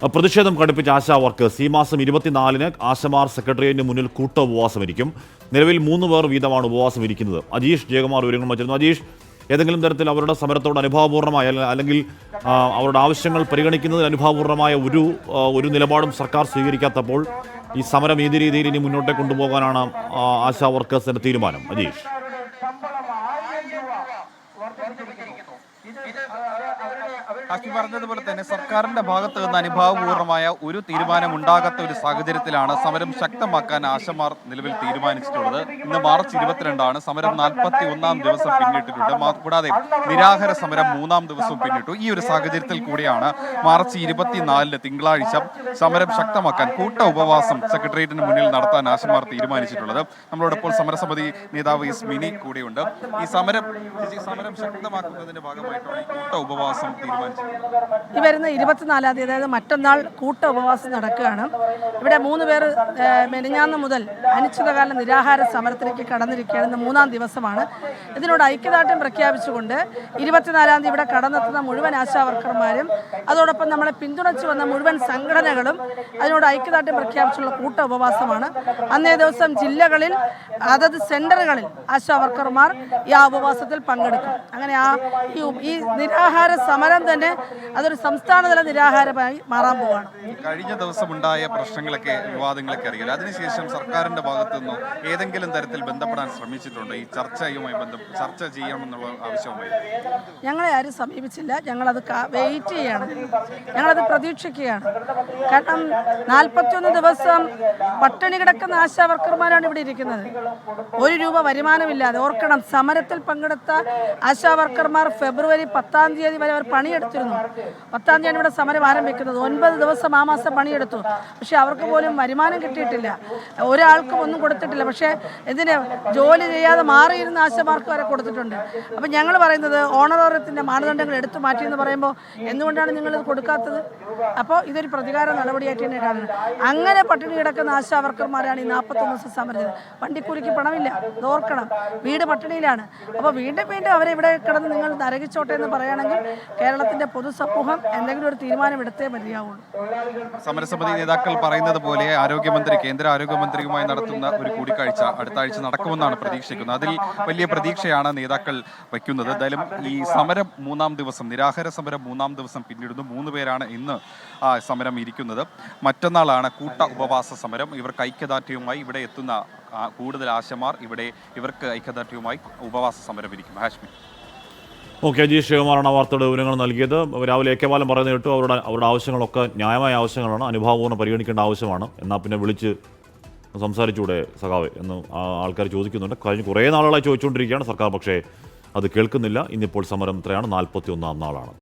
പ്രതിഷേധം കടുപ്പിച്ച ആശാ വർക്കേഴ്സ് ഈ മാസം 24-ന് ആശമാർ സെക്രട്ടേറിയറ്റിന് മുന്നിൽ കൂട്ട ഉപവാസമിരിക്കും. നിലവിൽ 3 പേർ വീതമാണ് ഉപവാസം ഇരിക്കുന്നത്. അജീഷ് ജയകുമാർ വിവരങ്ങൾ വച്ചിരുന്നു. അജീഷ്, ഏതെങ്കിലും തരത്തിൽ അവരുടെ സമരത്തോട് അനുഭാവപൂർണ്ണമായ അല്ലെങ്കിൽ അവരുടെ ആവശ്യങ്ങൾ പരിഗണിക്കുന്നതിൽ അനുഭാവപൂർണ്ണമായ ഒരു നിലപാടും സർക്കാർ സ്വീകരിക്കാത്തപ്പോൾ ഈ സമരം ഏത് രീതിയിൽ ഇനി മുന്നോട്ട് കൊണ്ടുപോകാനാണ് ആശാ വർക്കേഴ്സിന്റെ തീരുമാനം? അജീഷ്, ഹാഷ്മി പറഞ്ഞതുപോലെ തന്നെ സർക്കാരിന്റെ ഭാഗത്ത് നിന്ന് അനുഭാവപൂർവമായ ഒരു തീരുമാനം ഉണ്ടാകാത്ത ഒരു സാഹചര്യത്തിലാണ് സമരം ശക്തമാക്കാൻ ആശമാർ നിലവിൽ തീരുമാനിച്ചിട്ടുള്ളത്. ഇന്ന് മാർച്ച് 22-ആണ്. സമരം 41-ാം ദിവസം പിന്നിട്ടിട്ടുണ്ട്. കൂടാതെ നിരാഹാര സമരം 3-ാം ദിവസവും പിന്നിട്ടു. ഈ ഒരു സാഹചര്യത്തിൽ കൂടിയാണ് മാർച്ച് 24-ന് തിങ്കളാഴ്ച സമരം ശക്തമാക്കാൻ കൂട്ട ഉപവാസം സെക്രട്ടേറിയറ്റിന് മുന്നിൽ നടത്താൻ ആശമാർ തീരുമാനിച്ചിട്ടുള്ളത്. നമ്മളോടൊപ്പം സമരസമിതി നേതാവ് എസ് മിനി കൂടെയുണ്ട്. ഈ സമരം ശക്തമാക്കുന്നതിന്റെ ഭാഗമായിട്ടാണ് ഈ കൂട്ട ഉപവാസം തീരുമാനിച്ചത്. ഈ വരുന്ന 24-ാം തീയതി, അതായത് മറ്റന്നാൾ കൂട്ട ഉപവാസം നടക്കുകയാണ്. ഇവിടെ 3 പേർ മെനഞ്ഞാന്ന് മുതൽ അനിശ്ചിതകാല നിരാഹാര സമരത്തിലേക്ക് കടന്നിരിക്കുകയാണ്. ഇന്ന് 3-ാം ദിവസമാണ്. ഇതിനോട് ഐക്യദാർഢ്യം പ്രഖ്യാപിച്ചുകൊണ്ട് 24-ാം തീയതി ഇവിടെ കടന്നെത്തുന്ന മുഴുവൻ ആശാ വർക്കർമാരും അതോടൊപ്പം നമ്മളെ പിന്തുണച്ചു വന്ന മുഴുവൻ സംഘടനകളും അതിനോട് ഐക്യദാർഢ്യം പ്രഖ്യാപിച്ചുള്ള കൂട്ട ഉപവാസമാണ്. അന്നേ ദിവസം ജില്ലകളിൽ അതത് സെന്ററുകളിൽ ആശാ വർക്കർമാർ ഈ ഉപവാസത്തിൽ പങ്കെടുക്കും. അങ്ങനെ ഈ നിരാഹാര സമരം തന്നെ അതൊരു സംസ്ഥാനതല നിരാഹാരമായി മാറാൻ പോവുകയാണ്. കഴിഞ്ഞ ദിവസം ഉണ്ടായ പ്രശ്നങ്ങളൊക്കെ, വിവാദങ്ങളൊക്കെ അറിയില്ല. അതിനുശേഷം സർക്കാരിന്റെ ഭാഗത്തു നിന്ന് ഏതെങ്കിലും തരത്തിൽ ബന്ധപ്പെടാൻ ശ്രമിച്ചിട്ടുണ്ടോ? ഈ ചർച്ച ചെയ്യണമെന്നുള്ള ആവശ്യവുമായി ഞങ്ങളെ ആരും സമീപിച്ചില്ല. ഞങ്ങളത് വെയിറ്റ് ചെയ്യാണ്, ഞങ്ങളത് പ്രതീക്ഷിക്കുകയാണ്. കാരണം 41 ദിവസം പട്ടിണി കിടക്കുന്ന ആശാ വർക്കർമാരാണ് ഇവിടെ ഇരിക്കുന്നത്. 1 രൂപ വരുമാനമില്ലാതെ. ഓർക്കണം, സമരത്തിൽ പങ്കെടുത്ത ആശാ വർക്കർമാർ ഫെബ്രുവരി 10-ാം തീയതി വരെ അവർ പണിയെടുത്തിരുന്നു. 10-ാം തീയതിയാണ് ഇവിടെ സമരം ആരംഭിക്കുന്നത്. 9 ദിവസം ആ മാസം പണിയെടുത്തു. പക്ഷെ അവർക്ക് പോലും വരുമാനം കിട്ടിയിട്ടില്ല. ഒരാൾക്കും ഒന്നും കൊടുത്തിട്ടില്ല. പക്ഷേ ഇതിന് ജോലി ചെയ്യാതെ മാറിയിരുന്ന ആശമാർക്ക് വരെ കൊടുത്തിട്ടുണ്ട്. അപ്പം ഞങ്ങൾ പറയുന്നത് ഓണറേറിയത്തിൻ്റെ മാനദണ്ഡങ്ങൾ എടുത്തു മാറ്റിയെന്ന് പറയുമ്പോൾ എന്തുകൊണ്ടാണ് നിങ്ങളിത് കൊടുക്കാത്തത്? അപ്പോൾ ഇതൊരു പ്രതികാര നടപടിയായിട്ട് തന്നെ കാണുന്നത്. അങ്ങനെ പട്ടിണി കിടക്കുന്ന ആശാ വർക്കർമാരാണ് ഈ 41 ദിവസം സമരം. വണ്ടിക്കൂലിക്ക് പണമില്ല, ഓർക്കണം. വീട് പട്ടിണിയിലാണ്. അപ്പോൾ വീണ്ടും അവരെ ഇവിടെ കിടന്ന് നിങ്ങൾ നരകിച്ചോട്ടെ എന്ന് പറയുകയാണെങ്കിൽ കേരളത്തിന്റെ പൊതുസമൂഹം എന്തെങ്കിലും ഒരു തീരുമാനം എടുത്തേ മതിയാവുള്ളൂ. സമരസമിതി നേതാക്കൾ പറയുന്നത് പോലെ കേന്ദ്ര ആരോഗ്യമന്ത്രിയുമായി നടത്തുന്ന ഒരു കൂടിക്കാഴ്ച അടുത്ത ആഴ്ച നടക്കുമെന്നാണ് പ്രതീക്ഷിക്കുന്നത്. അതിൽ വലിയ പ്രതീക്ഷയാണ് നേതാക്കൾ വയ്ക്കുന്നത്. എന്തായാലും ഈ സമരം 3-ാം ദിവസം, നിരാഹാര സമരം 3-ാം ദിവസം പിന്നിടുന്നു. 3 പേരാണ് ഇന്ന് സമരം ഇരിക്കുന്നത്. മറ്റന്നാളാണ് കൂട്ട ഉപവാസ സമരം. ഇവർക്ക് ഐക്യദാർഢ്യവുമായി ഇവിടെ എത്തുന്ന കൂടുതൽ ആശമാർ ഇവർക്ക് ഐക്യദാർഢ്യവുമായി ഉപവാസ സമരം ഇരിക്കും. ഹാഷ്മി. ഓക്കെ, അജീഷ് ജയകുമാറാണ് വാർത്തയുടെ വിവരങ്ങൾ നൽകിയത്. രാവിലെ ഏകവാലം പറയുന്നത് കേട്ടു. അവരുടെ ആവശ്യങ്ങളൊക്കെ ന്യായമായ ആവശ്യങ്ങളാണ്, അനുഭാവപൂർണ്ണം പരിഗണിക്കേണ്ട ആവശ്യമാണ്. എന്നാൽ പിന്നെ വിളിച്ച് സംസാരിച്ചൂടെ സഖാവ് എന്ന് ആൾക്കാർ ചോദിക്കുന്നുണ്ട്. കഴിഞ്ഞ് കുറേ നാളുകളായി ചോദിച്ചുകൊണ്ടിരിക്കുകയാണ് സർക്കാർ, പക്ഷേ അത് കേൾക്കുന്നില്ല. ഇന്നിപ്പോൾ സമരം എത്രയാണ്? 41-ാം നാളാണ്.